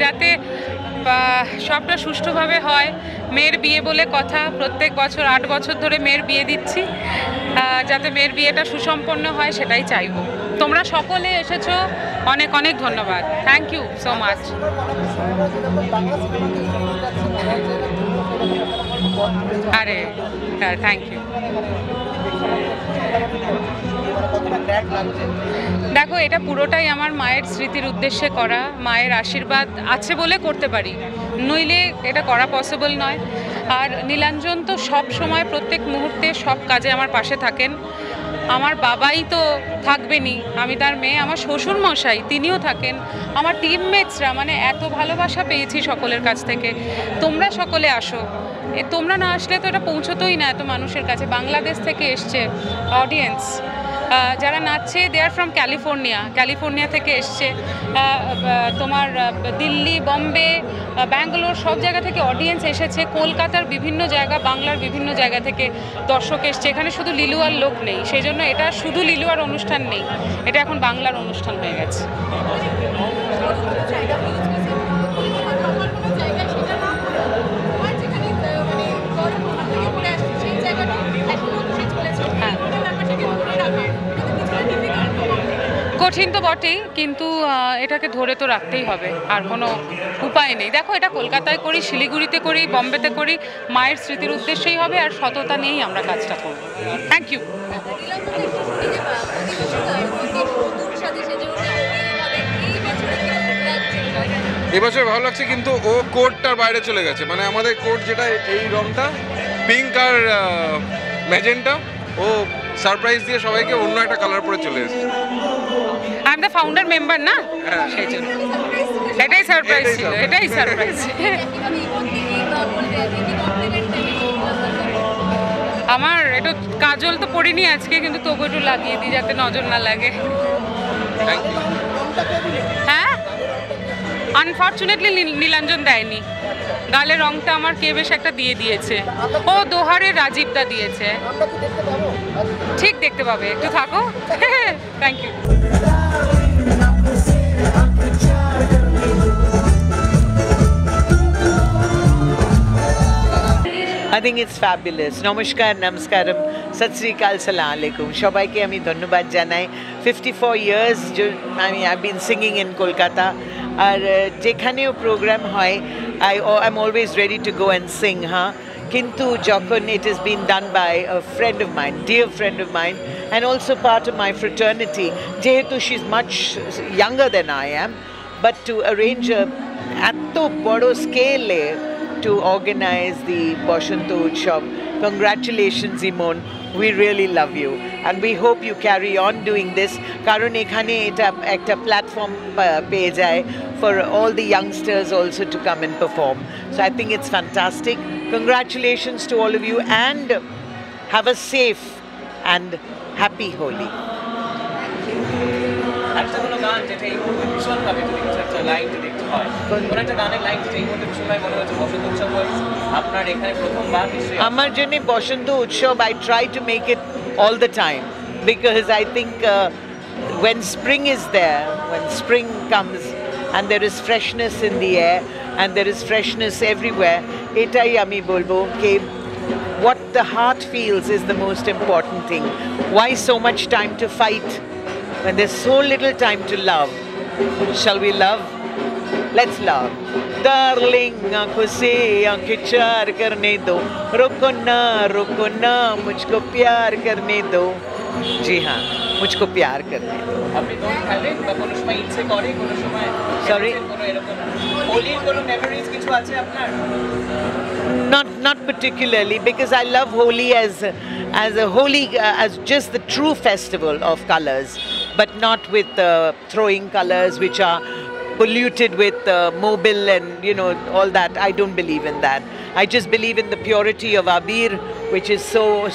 যাতে সবটা সুষ্ঠুভাবে হয়। মেয়ের বিয়ে বলে কথা, প্রত্যেক বছর 8 বছর ধরে মেয়ের বিয়ে দিচ্ছি, যাতে মেয়ের বিয়েটা সুসম্পন্ন হয় সেটাই চাইবো। তোমরা সকলে এসেছো, অনেক অনেক ধন্যবাদ। Thank you so much. আরে হ্যাঁ, থ্যাংক ইউ। দেখো, এটা পুরোটাই আমার মায়ের স্মৃতির উদ্দেশ্যে করা, মায়ের আশীর্বাদ আছে বলে করতে পারি, নইলে এটা করা পসিবল নয়। আর নীলাঞ্জন তো সব সময় প্রত্যেক মুহূর্তে সব কাজে আমার পাশে থাকেন। আমার বাবাই তো থাকবেনই, আমি তার মেয়ে, আমার শ্বশুর মশাই তিনিও থাকেন, আমার টিমমেটসরা, মানে এত ভালোবাসা পেয়েছি সকলের কাছ থেকে। তোমরা সকলে আসো, তোমরা না আসলে তো এটা পৌঁছতোই না এত মানুষের কাছে। বাংলাদেশ থেকে এসছে অডিয়েন্স, যারা নাচছে দে আর ফ্রম ক্যালিফোর্নিয়া থেকে এসছে, তোমার দিল্লি, বম্বে, ব্যাঙ্গালোর সব জায়গা থেকে অডিয়েন্স এসেছে, কলকাতার বিভিন্ন জায়গা, বাংলার বিভিন্ন জায়গা থেকে দর্শক এসছে। এখানে শুধু লিলুয়ার লোক নেই, সেই জন্য এটা শুধু লিলুয়ার অনুষ্ঠান নেই, এটা এখন বাংলার অনুষ্ঠান হয়ে গেছে। কঠিন তো বটেই, কিন্তু এটাকে ধরে তো রাখতেই হবে, আর কোনো উপায় নেই। দেখো, এটা কলকাতায় করি, শিলিগুড়িতে করি, বম্বেতে করি, মায়ের স্মৃতির উদ্দেশ্যেই হবে, আর সততা নিয়েই আমরা কাজটা করব। Thank you. এবছর ভালো লাগছে, কিন্তু ও কোডটার বাইরে চলে গেছে। মানে আমাদের কোড যেটা এই রংটা পিঙ্ক আর ম্যাজেন্টা, ও সারপ্রাইজ দিয়ে সবাইকে অন্য একটা কালার পরে চলে এসেছে। I am the founder member না, সেই জন্য এটাই সারপ্রাইজ ছিল, এটাই সারপ্রাইজ। আমার একটু কাজল তো পরিনি আজকে, কিন্তু তবু একটু লাগিয়ে দিই যাতে নজর না লাগে। হ্যাঁ, আনফর্চুনেটলি নীলাঞ্জন দেয়নি, গালের রংটা আমার কে বেশ একটা দিয়ে দিয়েছে, ও দোহারে রাজীবদা দিয়েছে। ঠিক দেখতে পাবে, একটু থাকো। Thank you. I think it's fabulous. Namaskar, namaskaram, Sat Sri Akal, Salam Alaikum. সবাইকে আমি ধন্যবাদ জানাই। 54 years I've been singing in Kolkata, আর যেখানেও প্রোগ্রাম হয় I'm always ready to go and sing, কিন্তু যখন it has been done by a friend of mine, dear friend of mine, and also part of my fraternity, যেহেতু she's much younger than I am, but to arrange এত বড় স্কেলে to organize the Boshanto Utsav. Congratulations, Imon. We really love you, and we hope you carry on doing this. Karon ekhane eta ekta platform peye jay for all the youngsters also to come and perform. So I think it's fantastic. Congratulations to all of you, and have a safe and happy Holi. একটা কোনো গান যেটা এই মুহূর্তে ভীষণভাবে যদি কিছু একটা লাইন দেখতে হয়, কোনো একটা গানের লাইন যেটা এই মুহূর্তে ভীষণভাবে মনে হচ্ছে বসন্ত উৎসব আপনার এখানে প্রথমবার নিশ্চয়ই। আমার জন্য বসন্ত উৎসব, I try to make it all the time, because I think when spring is there, when spring comes and there is freshness in the air and there is freshness everywhere, etai ami bolbo ke what the heart feels is the most important thing. Why so much time to fight when there's so little time to love? Shall we love? Let's love. Darling, aankhon se aankhein char karne do, roko na mujhko pyar karne do. Ji haan. मुझको प्यार करने दो। আপনি দোল খেলেন বা কোনো সময় ইচ্ছে করে কোনো সময় Sorry? কোনো এরকম হোলির কোনো মেমোরিজ কিছু আছে আপনার? Not particularly, because I love Holi as a holy as just the true festival of colors, but not with throwing colors which are polluted with mobile and all that. I don't believe in that. I just believe in the purity of Abir, which is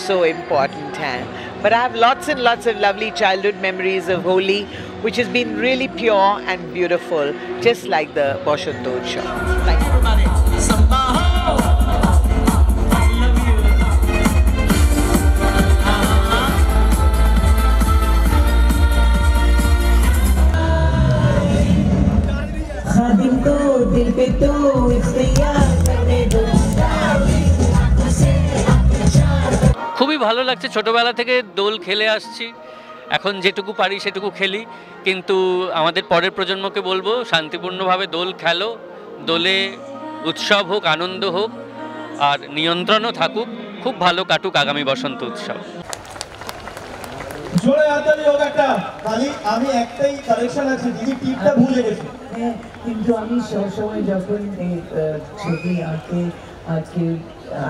so important. But I have lots and lots of lovely childhood memories of Holi, which has been really pure and beautiful, just like the Boshontotsav. Thank you. खादिम को दिल पे तो इख्तियार करने दो। খুবই ভালো লাগছে, ছোটোবেলা থেকে দোল খেলে আসছি, এখন যেটুকু পারি সেটুকু খেলি, কিন্তু আমাদের পরের প্রজন্মকে বলবো শান্তিপূর্ণভাবে দোল খেলো, দোলে উৎসব হোক, আনন্দ হোক, আর নিয়ন্ত্রণও থাকুক, খুব ভালো কাটুক আগামী বসন্ত উৎসব। জোরে হাততালি হোক একটা। খালি আমি একটাই কারেকশন আছে, দিদি টিপটা ভুলে গেছে। হ্যাঁ, কিন্তু আমি সবসময় যখন এই ছবি আঁকে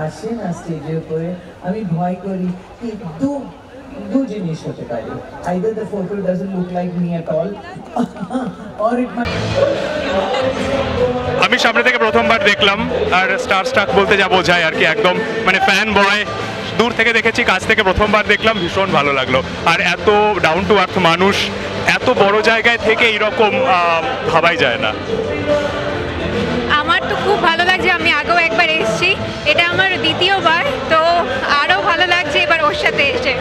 আসে না স্টেজের উপরে, আমি ভয় করি কি দু জিনিস হতে পারে, either the photo doesn't look like me at all or it might। আমি সামনে থেকে প্রথমবার দেখলাম, আর স্টার স্টাক বলতে যা বোঝায় আর কি, একদম মানে ফ্যান বয়, দূর থেকে দেখেছি, কাছ থেকে প্রথমবার দেখলাম, ভীষণ ভালো লাগলো। আর এত ডাউন টু আর্থ মানুষ, এত বড় জায়গায় থেকে এইরকম ভাবাই যায় না। আমার তো খুব ভালো লাগছে, আমি আগেও একবার এসেছি, এটা আমার দ্বিতীয়বার, তো আরও ভালো লাগছে এবার ওর সাথে এসে।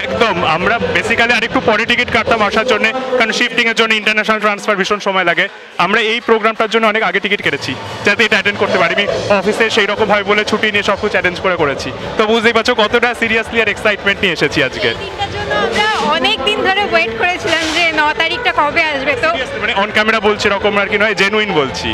একদম, আমরা বেসিক্যালি আরেকটু পরে টিকিট কাটতাম আসার জন্য, কারণ শিফটিংয়ের জন্য ইন্টারন্যাশনাল ট্রান্সফার ভীষণ সময় লাগে। আমরা এই প্রোগ্রামটার জন্য অনেক আগে টিকিট কেটেছি, যাতে এটা অ্যাটেন্ড করতে পারি। আমি অফিসে সেই রকমভাবে বলে ছুটি নিয়ে সব কিছু অ্যারেঞ্জ করেছি, তো বুঝতেই পারছো কতটা সিরিয়াসলি আর এক্সাইটমেন্ট নিয়ে এসেছি আজকে। দিনটার জন্য আমরা অনেক দিন ধরে ওয়েট করেছিলাম যে 9 তারিখটা কবে আসবে, তো মানে অন ক্যামেরা বলছি এরকম আর কি নয়, জেনুইন বলছি।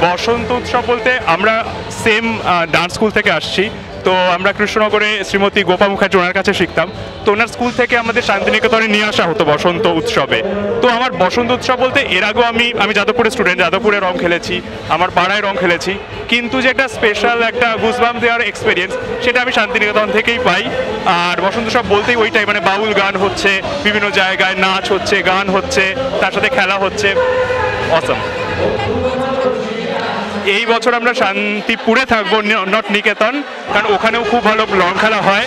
বসন্ত উৎসব বলতে আমরা সেম ডান্স স্কুল থেকে আসছি, তো আমরা কৃষ্ণনগরে শ্রীমতী গোপা মুখার্জি ওনার কাছে শিখতাম, তো ওনার স্কুল থেকে আমাদের শান্তিনিকেতনে নিয়ে আসা হতো বসন্ত উৎসবে। তো আমার বসন্ত উৎসব বলতে এর আগেও আমি যাদবপুরের স্টুডেন্ট, যাদবপুরে রং খেলেছি, আমার পাড়ায় রং খেলেছি, কিন্তু যে একটা স্পেশাল একটা গুজবাম্প দেওয়ার এক্সপিরিয়েন্স, সেটা আমি শান্তিনিকেতন থেকেই পাই। আর বসন্ত উৎসব বলতেই ওইটাই, মানে বাউল গান হচ্ছে, বিভিন্ন জায়গায় নাচ হচ্ছে, গান হচ্ছে, তার সাথে খেলা হচ্ছে, অসম। এই বছর আমরা শান্তিপুরে থাকবো, নট নিকেতন, কারণ ওখানেও খুব ভালো রং খেলা হয়,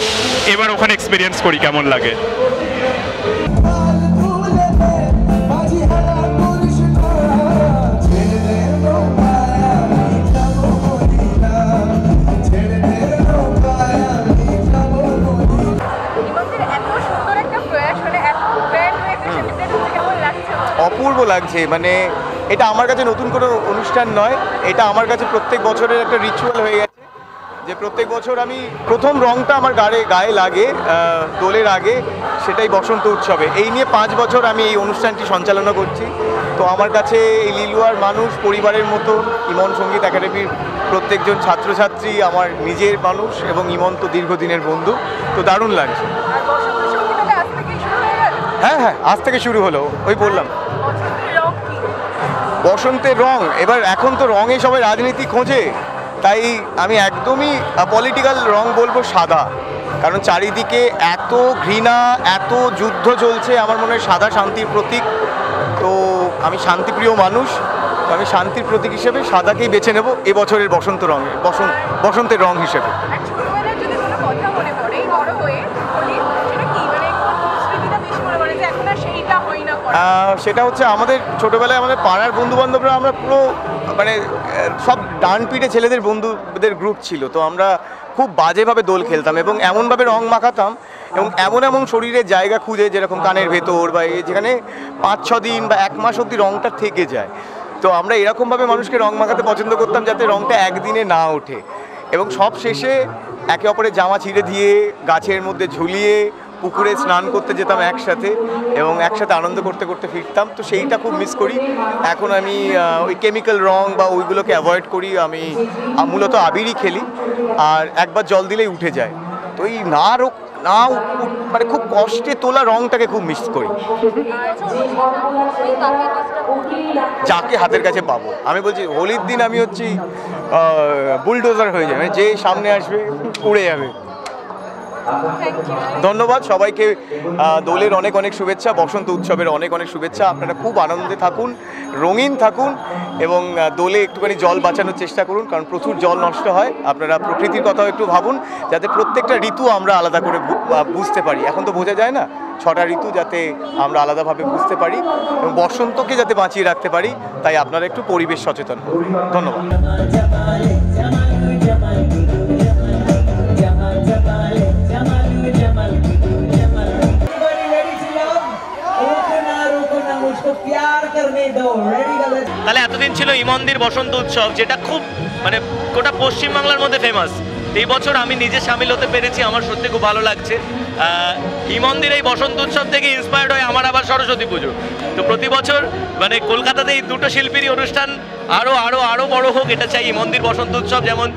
এবার ওখানে এক্সপিরিয়েন্স করি কেমন লাগে। অপূর্ব লাগছে, মানে এটা আমার কাছে নতুন কোনো অনুষ্ঠান নয়, এটা আমার কাছে প্রত্যেক বছরের একটা রিচুয়াল হয়ে গেছে, যে প্রত্যেক বছর আমি প্রথম রংটা আমার গায়ে লাগে দোলের আগে, সেটাই বসন্ত উৎসবে। এই নিয়ে 5 বছর আমি এই অনুষ্ঠানটি সঞ্চালনা করছি, তো আমার কাছে এই লিলুয়ার মানুষ পরিবারের মতো, ইমন সঙ্গীত একাডেমির প্রত্যেকজন ছাত্রছাত্রী আমার নিজের মানুষ, এবং ইমন তো দীর্ঘদিনের বন্ধু, তো দারুণ লাগছে। হ্যাঁ, আজ থেকে শুরু হলো, ওই বললাম বসন্তের রং। এবার এখন তো রঙে সবাই রাজনীতি খোঁজে, তাই আমি একদমই পলিটিক্যাল রং বলবো সাদা, কারণ চারিদিকে এত ঘৃণা, এত যুদ্ধ চলছে, আমার মনে হয় সাদা শান্তির প্রতীক। তো আমি শান্তিপ্রিয় মানুষ, তো আমি শান্তির প্রতীক হিসেবে সাদাকেই বেছে নেব এবছরের বসন্তের রং হিসেবে। সেটা হচ্ছে আমাদের ছোটোবেলায় আমাদের পাড়ার বন্ধুবান্ধবরা, আমরা পুরো মানে সব ডান পিঠে ছেলেদের বন্ধুদের গ্রুপ ছিল, তো আমরা খুব বাজেভাবে দোল খেলতাম এবং এমনভাবে রং মাখাতাম, এবং এমন শরীরের জায়গা খুঁজে, যেরকম কানের ভেতর বা যেখানে 5-6 দিন বা 1 মাস অবধি রংটা থেকে যায়। তো আমরা এরকমভাবে মানুষকে রং মাখাতে পছন্দ করতাম যাতে রংটা একদিনে না ওঠে, এবং সব শেষে একে অপরের জামা ছিঁড়ে দিয়ে গাছের মধ্যে ঝুলিয়ে পুকুরে স্নান করতে যেতাম একসাথে এবং একসাথে আনন্দ করতে করতে ফিরতাম। তো সেইটা খুব মিস করি। এখন আমি ওই কেমিক্যাল রং বা ওইগুলোকে অ্যাভয়েড করি। আমি মূলত আবিরই খেলি, আর একবার জল দিলেই উঠে যায়। তো এই মানে খুব কষ্টে তোলা রংটাকে খুব মিস করি। যাকে হাতের কাছে পাবো, আমি বলছি হোলির দিন আমি হচ্ছি বুলডোজার হয়ে যাবে, যে সামনে আসবে উড়ে যাবে। ধন্যবাদ সবাইকে, দোলের অনেক অনেক শুভেচ্ছা, বসন্ত উৎসবের অনেক অনেক শুভেচ্ছা। আপনারা খুব আনন্দে থাকুন, রঙিন থাকুন এবং দোলে একটুখানি জল বাঁচানোর চেষ্টা করুন, কারণ প্রচুর জল নষ্ট হয়। আপনারা প্রকৃতির কথাও একটু ভাবুন, যাতে প্রত্যেকটা ঋতু আমরা আলাদা করে বুঝতে পারি। এখন তো বোঝা যায় না, 6টা ঋতু, যাতে আমরা আলাদাভাবে বুঝতে পারি এবং বসন্তকে যাতে বাঁচিয়ে রাখতে পারি। তাই আপনারা একটু পরিবেশ সচেতন হন। ধন্যবাদ। তাহলে এতদিন ছিল ইমন্দির বসন্ত উৎসব, যেটা খুব মানে গোটা পশ্চিমবাংলার মধ্যে ফেমাস। এই বছর আমি নিজে সামিল হতে পেরেছি, আমার সত্যি খুব ভালো লাগছে। ইমন্দির এই বসন্ত উৎসব থেকে ইন্সপায়ার্ড হয় আমার আবার সরস্বতী পুজো। তো প্রতি বছর মানে কলকাতাতে এই দুটো শিল্পীরই অনুষ্ঠান আরও আরও আরও বড় হোক, এটা চাই। ইমন্দির বসন্ত উৎসব যেমন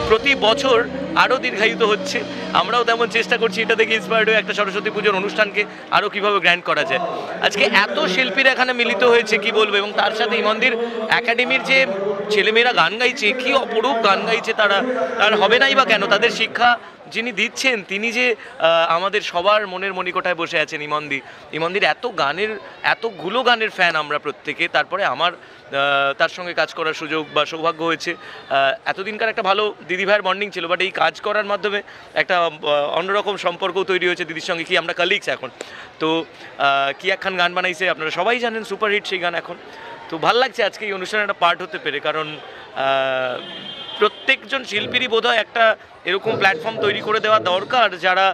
প্রতি বছর আরও দীর্ঘায়িত হচ্ছে, আমরাও তেমন চেষ্টা করছি এটা থেকে ইন্সপায়ার্ড হয়ে একটা সরস্বতী পুজোর অনুষ্ঠানকে আরও কীভাবে গ্র্যান্ড করা যায়। আজকে এত শিল্পীরা এখানে মিলিত হয়েছে কি বলবো, এবং তার সাথে ইমন্দির একাডেমির যে ছেলেমেয়েরা গান গাইছে, কি অপরূপ গান গাইছে তারা। আর হবে নাই বা কেন, তাদের শিক্ষা যিনি দিচ্ছেন তিনি যে আমাদের সবার মনের মণিকোঠায় বসে আছেন। ইমন্দির এতগুলো গানের ফ্যান আমরা প্রত্যেকে। তারপরে আমার তার সঙ্গে কাজ করার সুযোগ বা সৌভাগ্য হয়েছে। এতদিনকার একটা ভালো দিদিভাইয়ের বন্ডিং ছিল, বাট এই কাজ করার মাধ্যমে একটা অন্যরকম সম্পর্কও তৈরি হয়েছে দিদির সঙ্গে। কি আমরা কালিগস এখন। তো কি একখান গান বানাইছে, আপনারা সবাই জানেন, সুপারহিট সেই গান এখন। তো ভাল লাগছে আজকে এই অনুষ্ঠানে একটা পার্ট হতে পেরে, কারণ প্রত্যেকজন শিল্পীরই বোধহয় একটা এরকম প্ল্যাটফর্ম তৈরি করে দেওয়া দরকার, যারা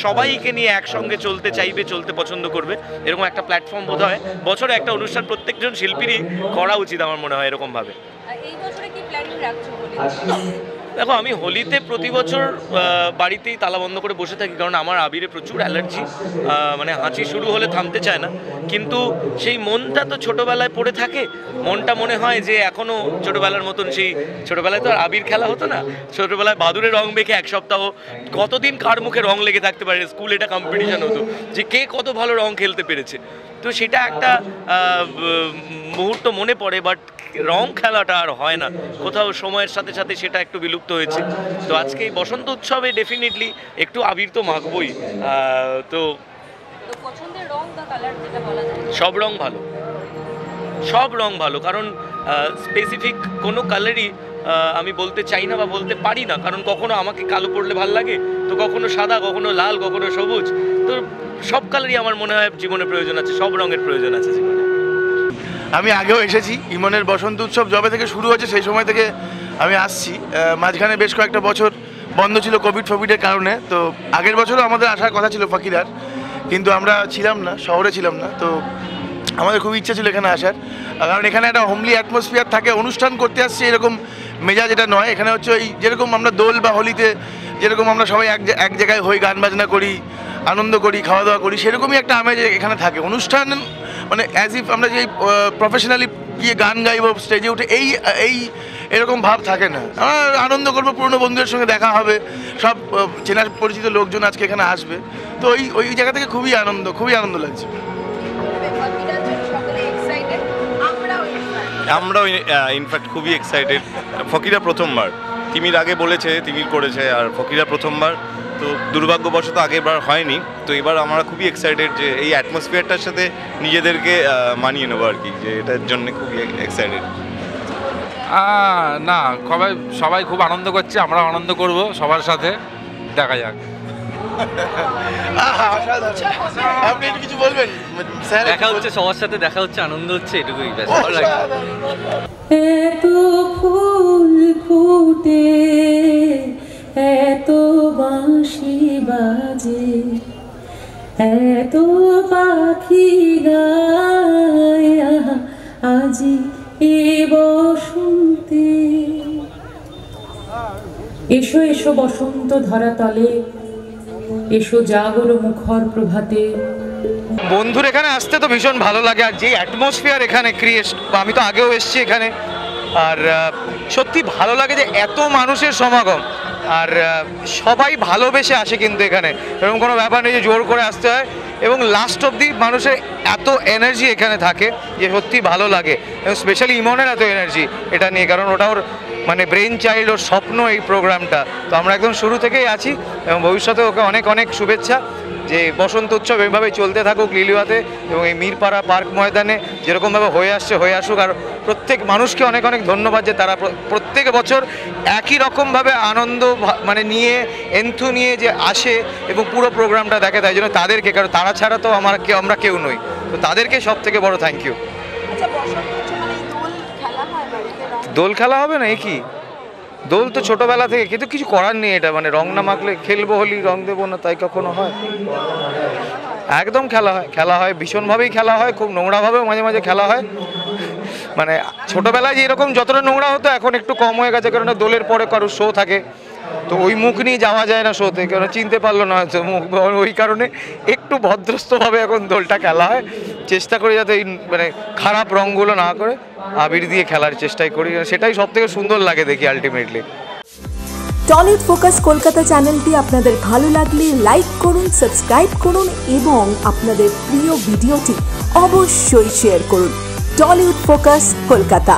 সবাইকে নিয়ে একসঙ্গে চলতে চাইবে, চলতে পছন্দ করবে। এরকম একটা প্ল্যাটফর্ম বোধহয় বছরে একটা অনুষ্ঠান প্রত্যেকজন শিল্পীরই করা উচিত আমার মনে হয় এরকমভাবে। দেখো, আমি হোলিতে প্রতি বছর বাড়িতেই তালা বন্ধ করে বসে থাকি, কারণ আমার আবিরে প্রচুর অ্যালার্জি, মানে হাঁচি শুরু হলে থামতে চায় না। কিন্তু সেই মনটা তো ছোটোবেলায় পড়ে থাকে, মনটা মনে হয় যে এখনও ছোটোবেলার মতন। সেই ছোটোবেলায় তো আর আবির খেলা হতো না, ছোটোবেলায় বাদুরে রং মেখে এক সপ্তাহ কতদিন কার মুখে রং লেগে থাকতে পারে। স্কুলে এটা কম্পিটিশন হতো যে কে কত ভালো রং খেলতে পেরেছে। তো সেটা একটা মুহূর্ত মনে পড়ে, বাট রং খেলাটা আর হয় না কোথাও, সময়ের সাথে সাথে সেটা একটু বিলুপ্ত হয়েছে। তো আজকে এই বসন্ত উৎসবে ডেফিনেটলি একটু আবির তো মাখবই। তো সব রং ভালো, সব রং ভালো, কারণ স্পেসিফিক কোনো কালারই আমি বলতে চাই না বা বলতে পারি না, কারণ কখনো আমাকে কালো পড়লে ভাল লাগে, তো কখনো সাদা, কখনো লাল, কখনো সবুজ। তো সব কালারই আমার মনে হয় জীবনে প্রয়োজন আছে, সব রঙের প্রয়োজন আছে জীবনে। আমি আগেও এসেছি, ইমনের বসন্ত উৎসব যবে থেকে শুরু হয়েছে সেই সময় থেকে আমি আসছি। মাঝখানে বেশ কয়েকটা বছর বন্ধ ছিল কোভিডের কারণে। তো আগের বছরও আমাদের আসার কথা ছিল ফকিরার, কিন্তু আমরা ছিলাম না, শহরে ছিলাম না। তো আমাদের খুব ইচ্ছা ছিল এখানে আসার, কারণ এখানে একটা হোমলি অ্যাটমসফিয়ার থাকে। অনুষ্ঠান করতে আসছে এরকম মেজাজ এটা নয়। এখানে হচ্ছে ওই যেরকম আমরা দোল বা হোলিতে যেরকম আমরা সবাই এক জায়গায় হই, গান বাজনা করি, আনন্দ করি, খাওয়া দাওয়া করি, সেরকমই একটা আমেজ এখানে থাকে। অনুষ্ঠান মানে অ্যাজ ইফ আমরা যে প্রফেশনালি গিয়ে গান গাইব স্টেজে উঠে, এই এরকম ভাব থাকে না। আমরা আনন্দ করবো, পুরনো বন্ধুদের সঙ্গে দেখা হবে, সব চেনা পরিচিত লোকজন আজকে এখানে আসবে। তো ওই জায়গা থেকে খুবই আনন্দ লাগছে। আমরাও ইনফ্যাক্ট খুবই এক্সাইটেড। ফকিরা প্রথমবার, তিমির আগে বলেছে, তিমির করেছে, আর ফকিরা প্রথমবার। তো দুর্ভাগ্যবশত আগেরবার হয়নি। তো এবার আমরা খুবই এক্সাইটেড যে এই অ্যাটমসফিয়ারটার সাথে নিজেদেরকে মানিয়ে নেবো আর কি, যে এটার জন্য খুবই এক্সাইটেড। না, সবাই খুব আনন্দ করছে, আমরা আনন্দ করব সবার সাথে, দেখা যাক। আপনি কিছু বলবেন? দেখা হচ্ছে, সবার সাথে দেখা হচ্ছে, আনন্দ হচ্ছে, এটুকুই ব্যাস। ভালো লাগে। এত ফুল ফুটে, এত বাঁশি বাজে, এত পাখি গায় আজি এ বসন্তে। এসো এসো বসন্ত ধরাতলে, এসো জাগর মুখর প্রভাতে। বন্ধুর এখানে আসতে তো ভীষণ ভালো লাগে, আর যে অ্যাটমসফিয়ার এখানে ক্রিয়েট, আমি তো আগেও এসেছি এখানে, আর সত্যি ভালো লাগে যে এত মানুষের সমাগম, আর সবাই ভালোবেসে আসে কিন্তু এখানে, এরকম কোনো ব্যাপার নেই যে জোর করে আসতে হয়, এবং লাস্ট অবধি মানুষের এত এনার্জি এখানে থাকে যে সত্যি ভালো লাগে, এবং স্পেশালি ইমনের এত এনার্জি এটা নিয়ে, কারণ ওটা ওর মানে ব্রেন চাইল্ড, ওর স্বপ্ন এই প্রোগ্রামটা। তো আমরা একদম শুরু থেকেই আছি, এবং ভবিষ্যতে ওকে অনেক অনেক শুভেচ্ছা যে বসন্ত উৎসব এইভাবেই চলতে থাকুক লিলুয়াতে, এবং এই মিরপাড়া পার্ক ময়দানে যেরকমভাবে হয়ে আসছে হয়ে আসুক। আর প্রত্যেক মানুষকে অনেক অনেক ধন্যবাদ যে তারা প্রত্যেক বছর একই রকমভাবে আনন্দ মানে নিয়ে এন্থু নিয়ে যে আসে এবং পুরো প্রোগ্রামটা দেখে, তাই জন্য তাদেরকে, কারণ তারা ছাড়া তো আমরা কেউ নই, তো তাদেরকে সব থেকে বড় থ্যাংক ইউ। দোল খেলা হবে না, এই কি দোল তো ছোটবেলা থেকে, কিন্তু কিছু করার নেই, এটা মানে রং না মাখলে খেলবো হোলি রং দেবো না তাই কখনো হয়? একদম খেলা হয় ভীষণভাবেই খেলা হয়, খুব নোংরাভাবেও মাঝে মাঝে খেলা হয়। মানে ছোটবেলায় যেরকম যতটা নোংরা হতো এখন একটু কম হয়ে গেছে, কারণ দোলের পরে কারো শো থাকে, তো ওই মুখ নিয়ে যাওয়া যায় না শোতে, কারণ চিনতে পারলো না হয়তো মুখ, ওই কারণে একটু ভদ্রস্থভাবে এখন দোলটা খেলা হয়। চেষ্টা করি যাতে এই মানে খারাপ রঙগুলো না করে আবির দিয়ে খেলার চেষ্টাই করি, সেটাই সব থেকে সুন্দর লাগে দেখি আলটিমেটলি। টলিউড ফোকাস কলকাতা চ্যানেলটি আপনাদের ভালো লাগলে লাইক করুন, সাবস্ক্রাইব করুন এবং আপনাদের প্রিয় ভিডিওটি অবশ্যই শেয়ার করুন। Tollywood focus Kolkata.